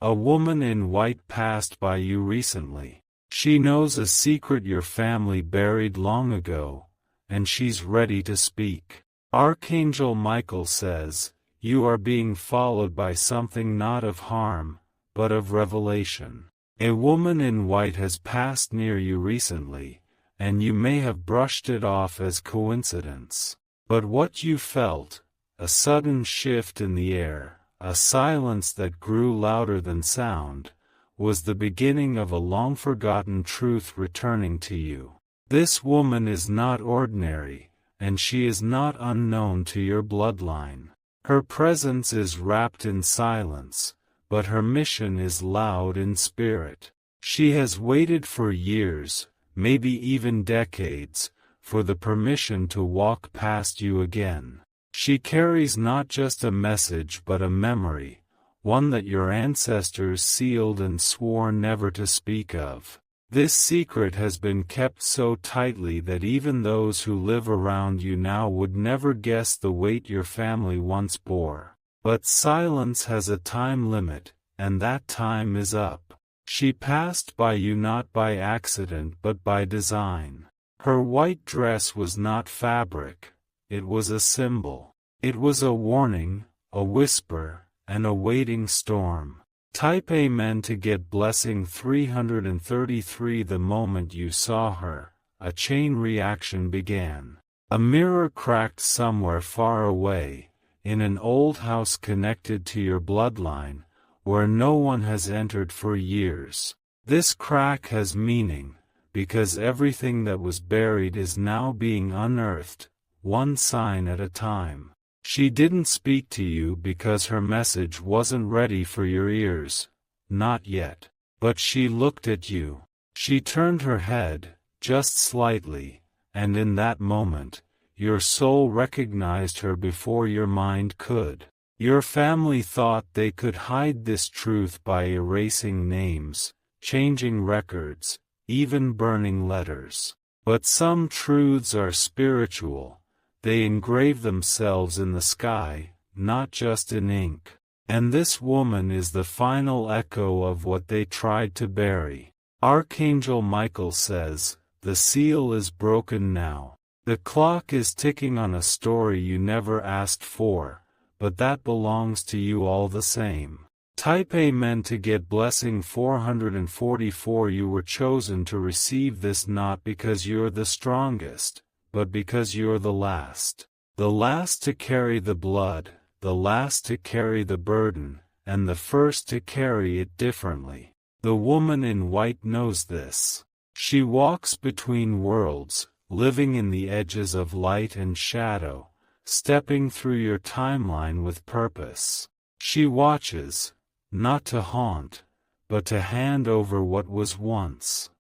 A woman in white passed by you recently. She knows a secret your family buried long ago, and she's ready to speak. Archangel Michael says, you are being followed by something not of harm, but of revelation. A woman in white has passed near you recently, and you may have brushed it off as coincidence. But what you felt, a sudden shift in the air, a silence that grew louder than sound, was the beginning of a long-forgotten truth returning to you. This woman is not ordinary, and she is not unknown to your bloodline. Her presence is wrapped in silence, but her mission is loud in spirit. She has waited for years, maybe even decades, for the permission to walk past you again. She carries not just a message but a memory, one that your ancestors sealed and swore never to speak of. This secret has been kept so tightly that even those who live around you now would never guess the weight your family once bore. But silence has a time limit, and that time is up. She passed by you not by accident but by design. Her white dress was not fabric, it was a symbol. It was a warning, a whisper, and a waiting storm. Type Amen to get blessing 333. The moment you saw her, a chain reaction began. A mirror cracked somewhere far away, in an old house connected to your bloodline, where no one has entered for years. This crack has meaning, because everything that was buried is now being unearthed, one sign at a time. She didn't speak to you because her message wasn't ready for your ears, not yet. But she looked at you. She turned her head, just slightly, and in that moment, your soul recognized her before your mind could. Your family thought they could hide this truth by erasing names, changing records, even burning letters. But some truths are spiritual. They engrave themselves in the sky, not just in ink. And this woman is the final echo of what they tried to bury. Archangel Michael says, the seal is broken now. The clock is ticking on a story you never asked for, but that belongs to you all the same. Type Amen to get blessing 444. You were chosen to receive this not because you're the strongest, but because you're the last. The last to carry the blood, the last to carry the burden, and the first to carry it differently. The woman in white knows this. She walks between worlds, living in the edges of light and shadow, stepping through your timeline with purpose. She watches, not to haunt, but to hand over what was once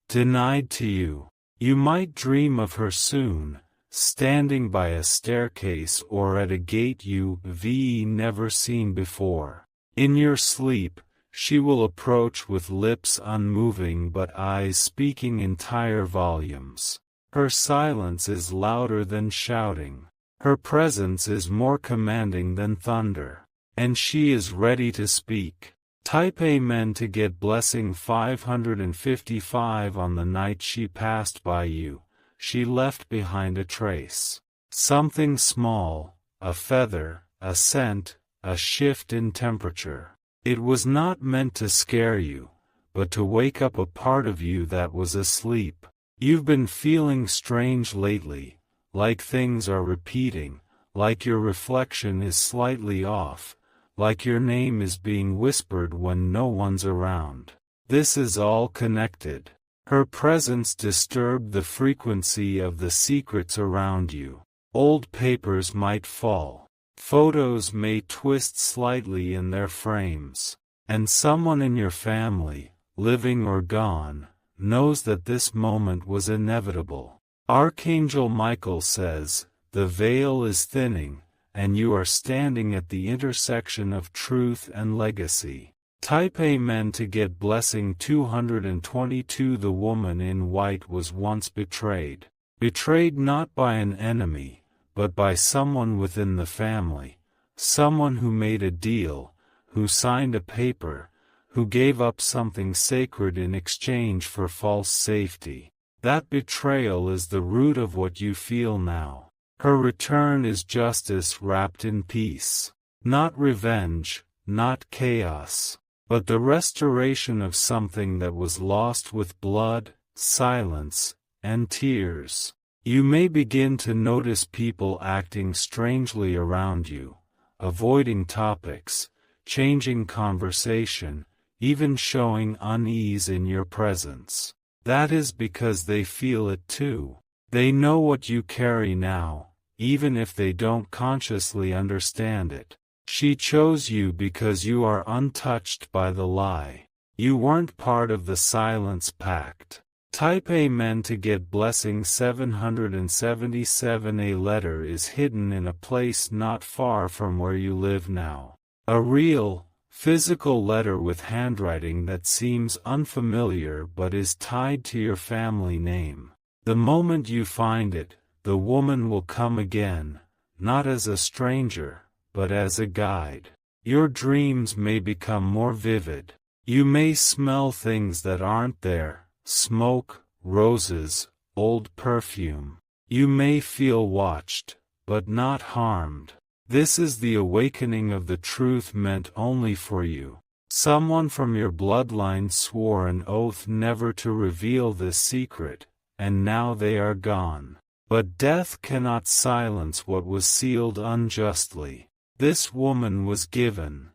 denied to you. You might dream of her soon, standing by a staircase or at a gate you've never seen before. In your sleep, she will approach with lips unmoving but eyes speaking entire volumes. Her silence is louder than shouting. Her presence is more commanding than thunder. And she is ready to speak. Type Amen to get blessing 555. On the night she passed by you, she left behind a trace. Something small, a feather, a scent, a shift in temperature. It was not meant to scare you, but to wake up a part of you that was asleep. You've been feeling strange lately, like things are repeating, like your reflection is slightly off, like your name is being whispered when no one's around. This is all connected. Her presence disturbed the frequency of the secrets around you. Old papers might fall. Photos may twist slightly in their frames. And someone in your family, living or gone, knows that this moment was inevitable. Archangel Michael says, the veil is thinning, and you are standing at the intersection of truth and legacy. Type Amen to get blessing 222. The woman in white was once betrayed. Betrayed not by an enemy, but by someone within the family. Someone who made a deal, who signed a paper, who gave up something sacred in exchange for false safety. That betrayal is the root of what you feel now. Her return is justice wrapped in peace. Not revenge, not chaos, but the restoration of something that was lost with blood, silence, and tears. You may begin to notice people acting strangely around you, avoiding topics, changing conversation, even showing unease in your presence. That is because they feel it too. They know what you carry now, even if they don't consciously understand it. She chose you because you are untouched by the lie. You weren't part of the silence pact. Type Amen to get blessing 777. A letter is hidden in a place not far from where you live now. A real, physical letter with handwriting that seems unfamiliar but is tied to your family name. The moment you find it, the woman will come again, not as a stranger, but as a guide. Your dreams may become more vivid. You may smell things that aren't there. Smoke, roses, old perfume. You may feel watched, but not harmed. This is the awakening of the truth meant only for you. Someone from your bloodline swore an oath never to reveal this secret, and now they are gone. But death cannot silence what was sealed unjustly. This woman was given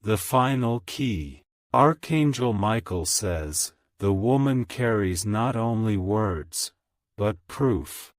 the final key. Archangel Michael says, the woman carries not only words, but proof.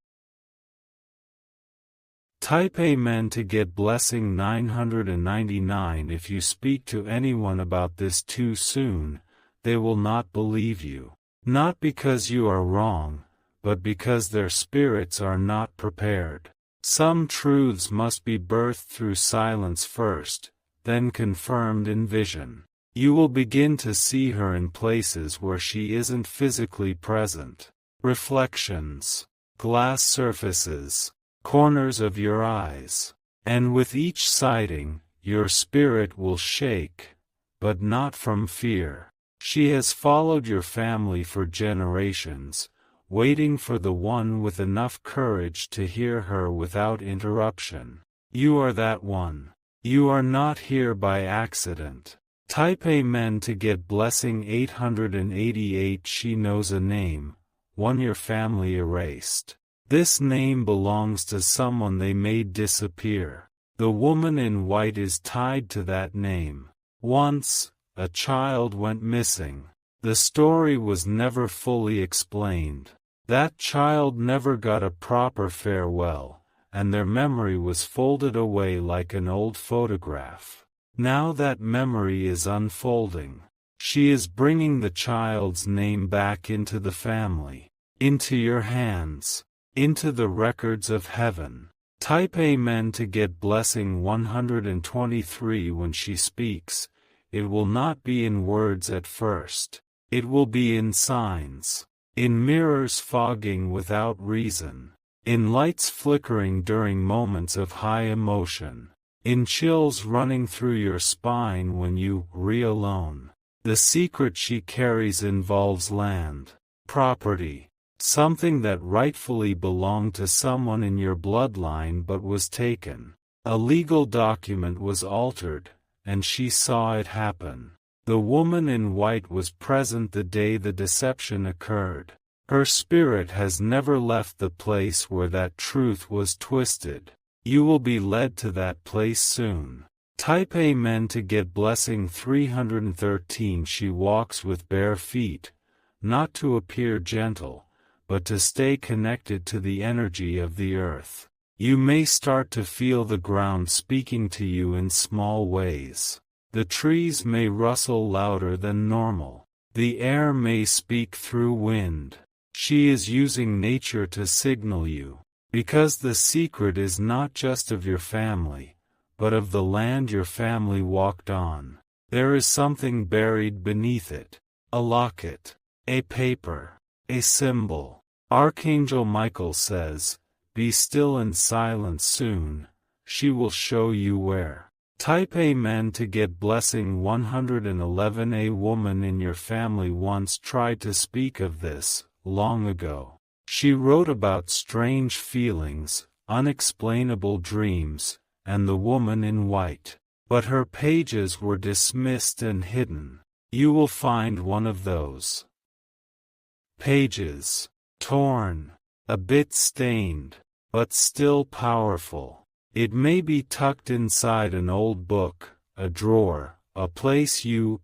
Type Amen to get blessing 999. If you speak to anyone about this too soon, they will not believe you. Not because you are wrong, but because their spirits are not prepared. Some truths must be birthed through silence first, then confirmed in vision. You will begin to see her in places where she isn't physically present. Reflections, glass surfaces, corners of your eyes. And with each sighting, your spirit will shake, but not from fear. She has followed your family for generations, waiting for the one with enough courage to hear her without interruption. You are that one. You are not here by accident. Type Amen to get blessing 888. She knows a name, one your family erased. This name belongs to someone they made disappear. The woman in white is tied to that name. Once, a child went missing. The story was never fully explained. That child never got a proper farewell, and their memory was folded away like an old photograph. Now that memory is unfolding. She is bringing the child's name back into the family, into your hands, into the records of heaven. Type Amen to get blessing 123. When she speaks, it will not be in words at first. It will be in signs, in mirrors fogging without reason, in lights flickering during moments of high emotion, in chills running through your spine when you re-alone. The secret she carries involves land, property, something that rightfully belonged to someone in your bloodline but was taken. A legal document was altered, and she saw it happen. The woman in white was present the day the deception occurred. Her spirit has never left the place where that truth was twisted. You will be led to that place soon. Type Amen to get blessing 313. She walks with bare feet, not to appear gentle, but to stay connected to the energy of the earth. You may start to feel the ground speaking to you in small ways. The trees may rustle louder than normal. The air may speak through wind. She is using nature to signal you. Because the secret is not just of your family, but of the land your family walked on. There is something buried beneath it. A locket, a paper, a symbol. Archangel Michael says, be still in silence soon, she will show you where. Type Amen to get blessing 111. A woman in your family once tried to speak of this, long ago. She wrote about strange feelings, unexplainable dreams, and the woman in white. But her pages were dismissed and hidden. You will find one of those pages. Torn. A bit stained. But still powerful. It may be tucked inside an old book, a drawer, a place you've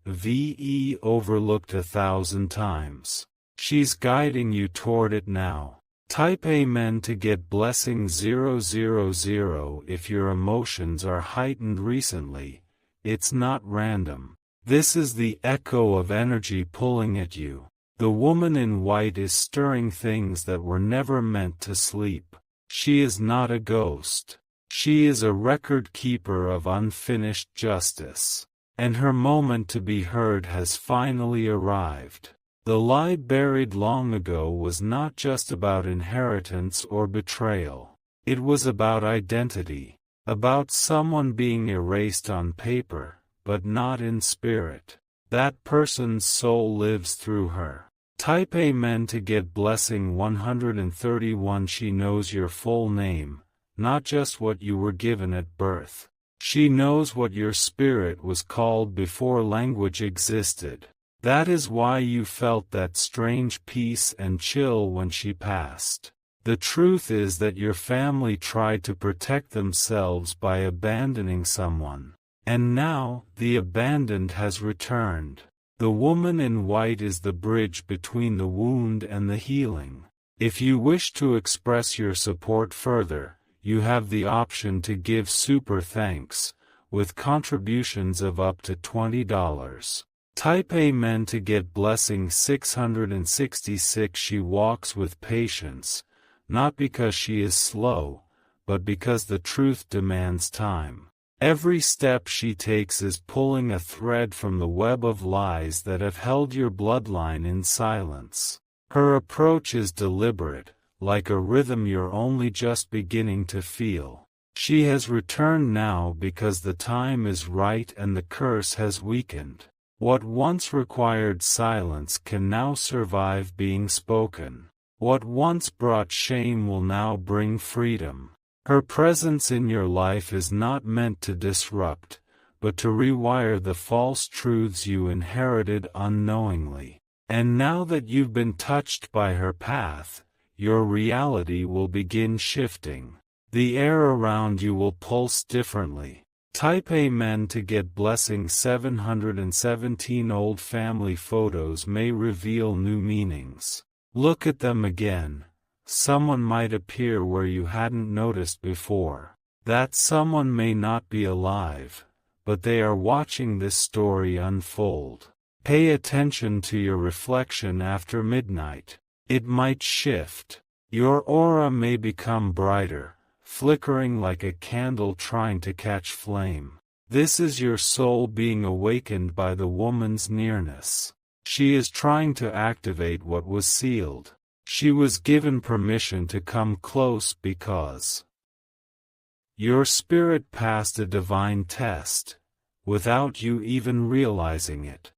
overlooked 1,000 times. She's guiding you toward it now. Type Amen to get blessing 000 if your emotions are heightened recently. It's not random. This is the echo of energy pulling at you. The woman in white is stirring things that were never meant to sleep. She is not a ghost. She is a record keeper of unfinished justice. And her moment to be heard has finally arrived. The lie buried long ago was not just about inheritance or betrayal. It was about identity. About someone being erased on paper, but not in spirit. That person's soul lives through her. Type Amen to get blessing 131. She knows your full name. Not just what you were given at birth. She knows what your spirit was called before language existed. That is why you felt that strange peace and chill when she passed. The truth is that your family tried to protect themselves by abandoning someone. And now, the abandoned has returned. The woman in white is the bridge between the wound and the healing. If you wish to express your support further, you have the option to give super thanks, with contributions of up to $20. Type Amen to get blessing 666. She walks with patience, not because she is slow, but because the truth demands time. Every step she takes is pulling a thread from the web of lies that have held your bloodline in silence. Her approach is deliberate, like a rhythm you're only just beginning to feel. She has returned now because the time is right and the curse has weakened. What once required silence can now survive being spoken. What once brought shame will now bring freedom. Her presence in your life is not meant to disrupt, but to rewire the false truths you inherited unknowingly. And now that you've been touched by her path, your reality will begin shifting. The air around you will pulse differently. Type Amen to get blessing 717. Old family photos may reveal new meanings. Look at them again. Someone might appear where you hadn't noticed before. That someone may not be alive, but they are watching this story unfold. Pay attention to your reflection after midnight. It might shift. Your aura may become brighter, flickering like a candle trying to catch flame. This is your soul being awakened by the woman's nearness. She is trying to activate what was sealed. She was given permission to come close because your spirit passed a divine test, without you even realizing it.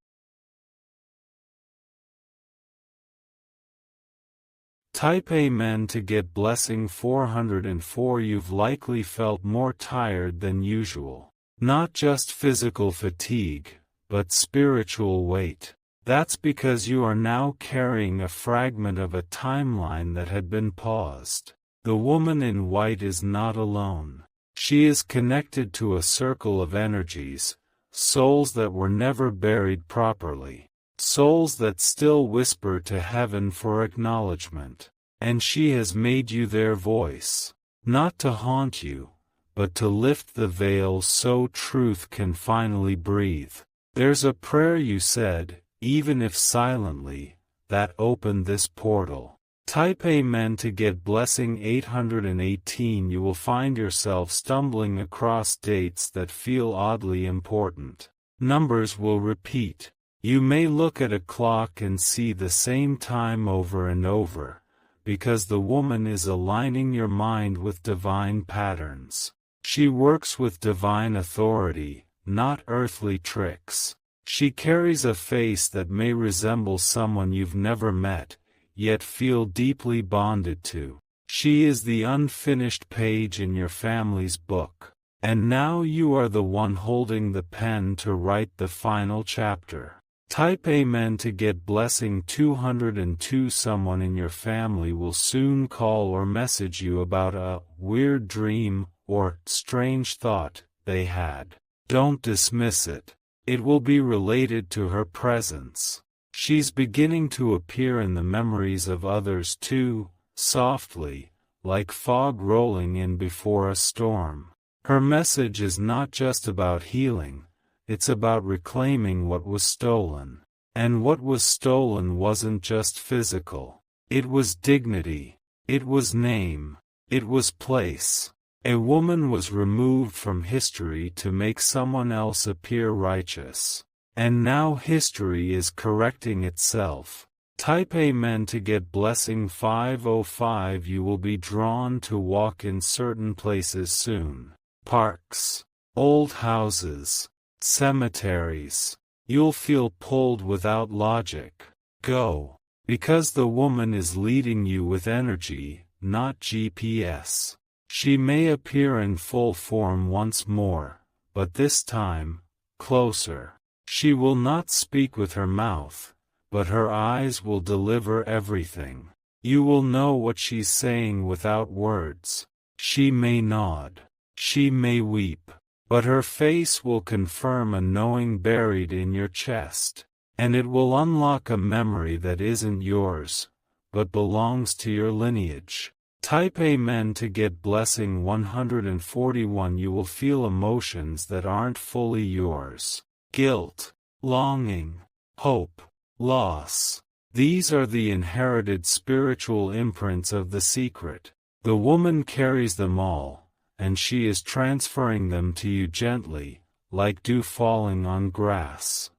Type Amen to get blessing 404. You've likely felt more tired than usual. Not just physical fatigue, but spiritual weight. That's because you are now carrying a fragment of a timeline that had been paused. The woman in white is not alone. She is connected to a circle of energies, souls that were never buried properly. Souls that still whisper to heaven for acknowledgement. And she has made you their voice. Not to haunt you, but to lift the veil so truth can finally breathe. There's a prayer you said, even if silently, that opened this portal. Type Amen to get blessing 818. You will find yourself stumbling across dates that feel oddly important. Numbers will repeat. You may look at a clock and see the same time over and over, because the woman is aligning your mind with divine patterns. She works with divine authority, not earthly tricks. She carries a face that may resemble someone you've never met, yet feel deeply bonded to. She is the unfinished page in your family's book. And now you are the one holding the pen to write the final chapter. Type Amen to get blessing 202. Someone in your family will soon call or message you about a weird dream or strange thought they had. Don't dismiss it. It will be related to her presence. She's beginning to appear in the memories of others too, softly, like fog rolling in before a storm. Her message is not just about healing, it's about reclaiming what was stolen. And what was stolen wasn't just physical. It was dignity. It was name. It was place. A woman was removed from history to make someone else appear righteous. And now history is correcting itself. Type Amen to get blessing 505. You will be drawn to walk in certain places soon. Parks, old houses, cemeteries. You'll feel pulled without logic. Go. Because the woman is leading you with energy, not GPS. She may appear in full form once more, but this time, closer. She will not speak with her mouth, but her eyes will deliver everything. You will know what she's saying without words. She may nod. She may weep. But her face will confirm a knowing buried in your chest. And it will unlock a memory that isn't yours, but belongs to your lineage. Type Amen to get blessing 141. You will feel emotions that aren't fully yours. Guilt, longing, hope, loss. These are the inherited spiritual imprints of the secret. The woman carries them all, and she is transferring them to you gently, like dew falling on grass.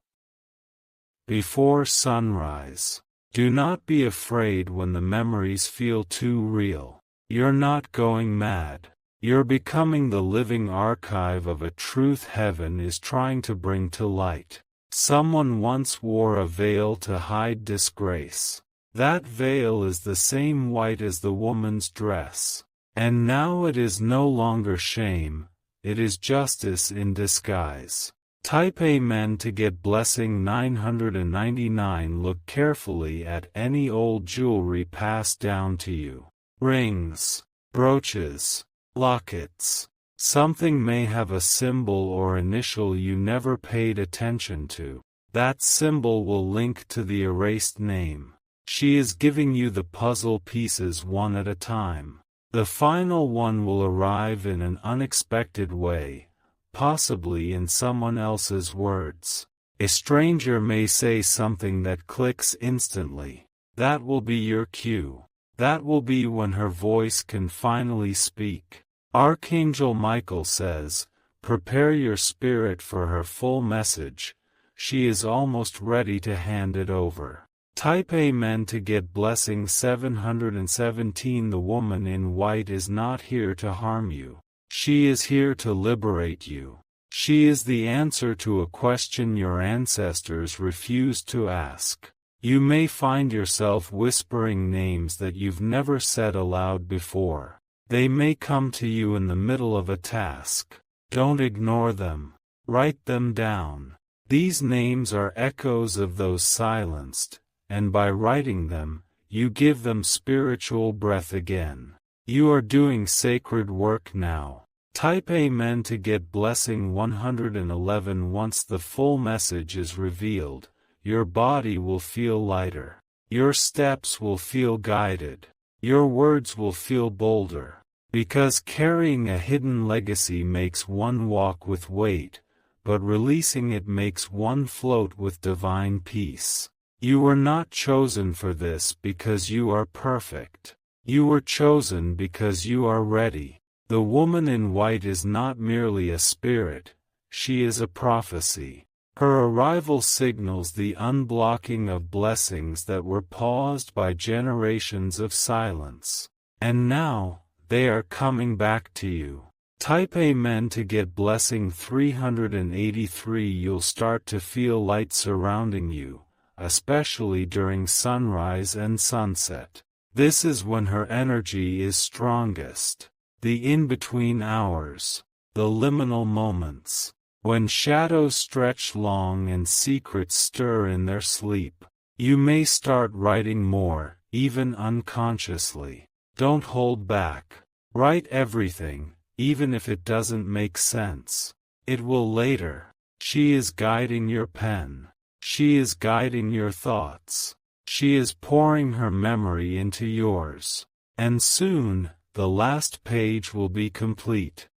Before sunrise. Do not be afraid when the memories feel too real. You're not going mad. You're becoming the living archive of a truth heaven is trying to bring to light. Someone once wore a veil to hide disgrace. That veil is the same white as the woman's dress. And now it is no longer shame, it is justice in disguise. Type Amen to get blessing 999. Look carefully at any old jewelry passed down to you. Rings, brooches, lockets. Something may have a symbol or initial you never paid attention to. That symbol will link to the erased name. She is giving you the puzzle pieces one at a time. The final one will arrive in an unexpected way, possibly in someone else's words. A stranger may say something that clicks instantly. That will be your cue. That will be when her voice can finally speak. Archangel Michael says, prepare your spirit for her full message. She is almost ready to hand it over. Type Amen to get blessing 717. The woman in white is not here to harm you. She is here to liberate you. She is the answer to a question your ancestors refused to ask. You may find yourself whispering names that you've never said aloud before. They may come to you in the middle of a task. Don't ignore them. Write them down. These names are echoes of those silenced, and by writing them, you give them spiritual breath again. You are doing sacred work now. Type Amen to get blessing 111. Once the full message is revealed, your body will feel lighter. Your steps will feel guided. Your words will feel bolder. Because carrying a hidden legacy makes one walk with weight, but releasing it makes one float with divine peace. You were not chosen for this because you are perfect. You were chosen because you are ready. The woman in white is not merely a spirit, she is a prophecy. Her arrival signals the unblocking of blessings that were paused by generations of silence. And now, they are coming back to you. Type Amen to get blessing 383. You'll start to feel light surrounding you, especially during sunrise and sunset. This is when her energy is strongest. The in-between hours, the liminal moments, when shadows stretch long and secrets stir in their sleep. You may start writing more, even unconsciously. Don't hold back. Write everything, even if it doesn't make sense. It will later. She is guiding your pen. She is guiding your thoughts. She is pouring her memory into yours. And soon, the last page will be complete.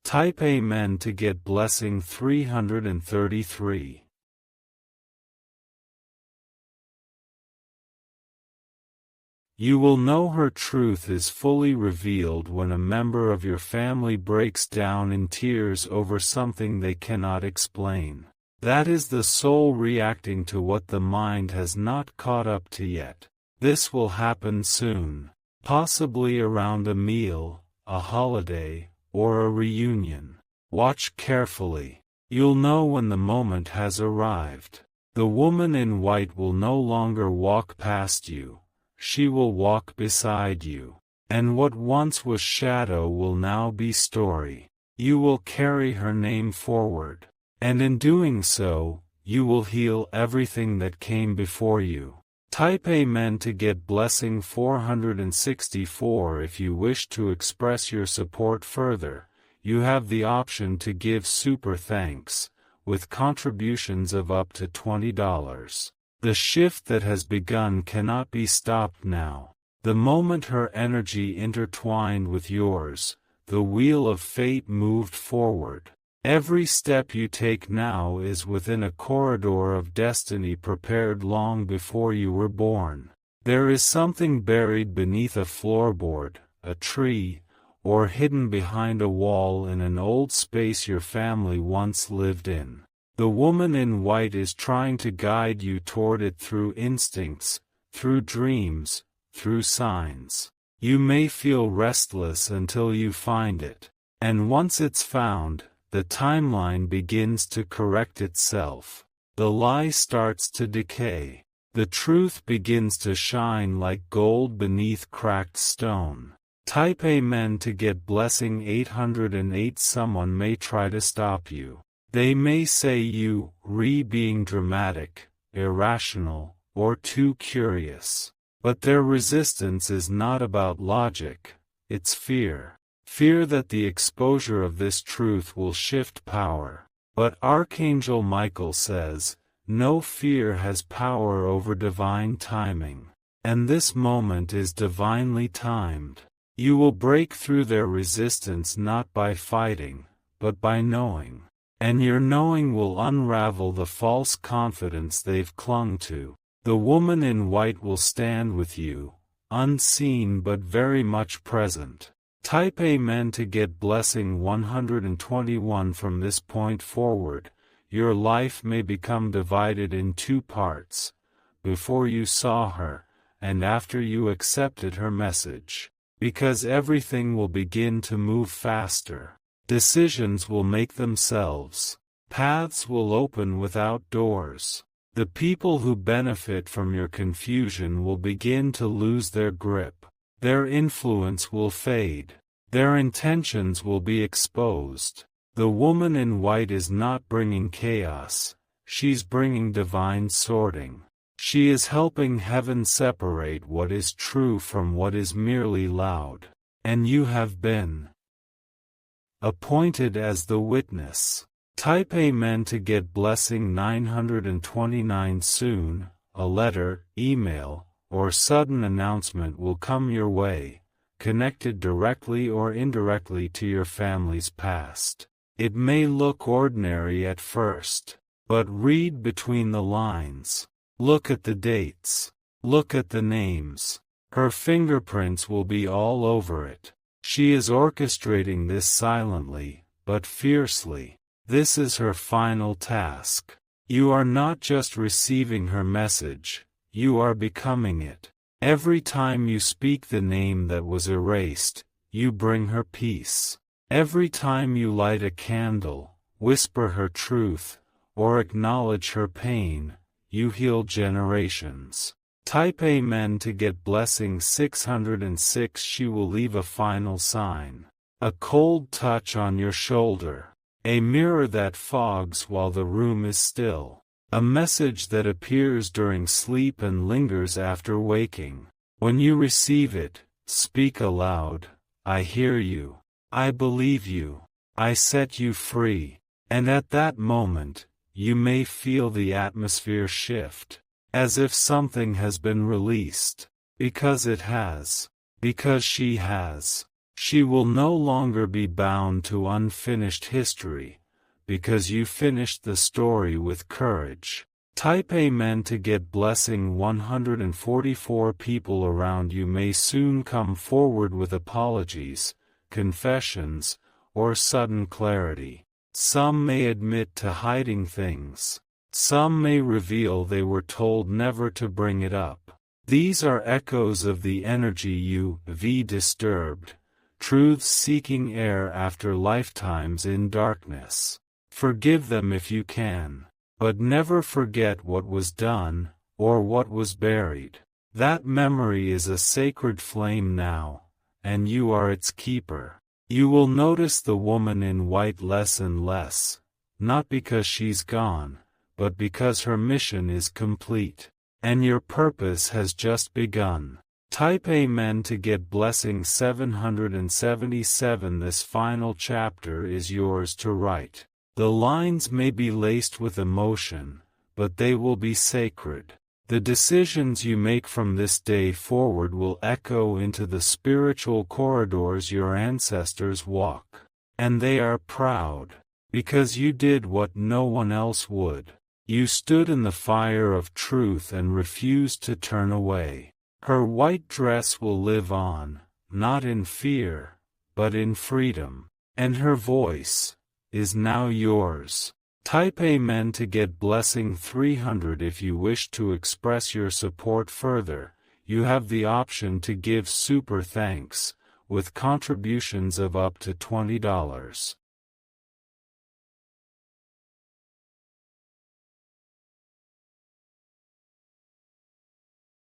Type Amen to get blessing 333. You will know her truth is fully revealed when a member of your family breaks down in tears over something they cannot explain. That is the soul reacting to what the mind has not caught up to yet. This will happen soon, possibly around a meal, a holiday, or a reunion. Watch carefully. You'll know when the moment has arrived. The woman in white will no longer walk past you. She will walk beside you. And what once was shadow will now be story. You will carry her name forward. And in doing so, you will heal everything that came before you. Type Amen to get blessing 464. If you wish to express your support further, you have the option to give super thanks, with contributions of up to $20. The shift that has begun cannot be stopped now. The moment her energy intertwined with yours, the wheel of fate moved forward. Every step you take now is within a corridor of destiny prepared long before you were born. There is something buried beneath a floorboard, a tree, or hidden behind a wall in an old space your family once lived in. The woman in white is trying to guide you toward it through instincts, through dreams, through signs. You may feel restless until you find it. And once it's found, the timeline begins to correct itself. The lie starts to decay. The truth begins to shine like gold beneath cracked stone. Type Amen to get blessing 808. Someone may try to stop you. They may say you being dramatic, irrational, or too curious. But their resistance is not about logic, it's fear. Fear that the exposure of this truth will shift power. But Archangel Michael says, no fear has power over divine timing. And this moment is divinely timed. You will break through their resistance not by fighting, but by knowing. And your knowing will unravel the false confidence they've clung to. The woman in white will stand with you, unseen but very much present. Type Amen to get blessing 121. From this point forward, your life may become divided in two parts, before you saw her, and after you accepted her message. Because everything will begin to move faster. Decisions will make themselves. Paths will open without doors. The people who benefit from your confusion will begin to lose their grip. Their influence will fade. Their intentions will be exposed. The woman in white is not bringing chaos. She's bringing divine sorting. She is helping heaven separate what is true from what is merely loud. And you have been appointed as the witness. Type Amen to get blessing 929. Soon, a letter, email, or sudden announcement will come your way, connected directly or indirectly to your family's past. It may look ordinary at first, but read between the lines. Look at the dates. Look at the names. Her fingerprints will be all over it. She is orchestrating this silently, but fiercely. This is her final task. You are not just receiving her message, you are becoming it. Every time you speak the name that was erased, you bring her peace. Every time you light a candle, whisper her truth, or acknowledge her pain, you heal generations. Type Amen to get blessing 606. She will leave a final sign. A cold touch on your shoulder. A mirror that fogs while the room is still. A message that appears during sleep and lingers after waking. When you receive it, speak aloud, I hear you. I believe you. I set you free. And at that moment, you may feel the atmosphere shift. As if something has been released. Because it has. Because she has. She will no longer be bound to unfinished history. Because you finished the story with courage. Type Amen to get blessing 144. People around you may soon come forward with apologies, confessions, or sudden clarity. Some may admit to hiding things. Some may reveal they were told never to bring it up. These are echoes of the energy you disturbed, truth-seeking air after lifetimes in darkness. Forgive them if you can, but never forget what was done, or what was buried. That memory is a sacred flame now, and you are its keeper. You will notice the woman in white less and less, not because she's gone, but because her mission is complete, and your purpose has just begun. Type Amen to get blessing 777. This final chapter is yours to write. The lines may be laced with emotion, but they will be sacred. The decisions you make from this day forward will echo into the spiritual corridors your ancestors walk. And they are proud, because you did what no one else would. You stood in the fire of truth and refused to turn away. Her white dress will live on, not in fear, but in freedom. And her voice is now yours. Type Amen to get blessing 300. If you wish to express your support further, you have the option to give super thanks, with contributions of up to $20.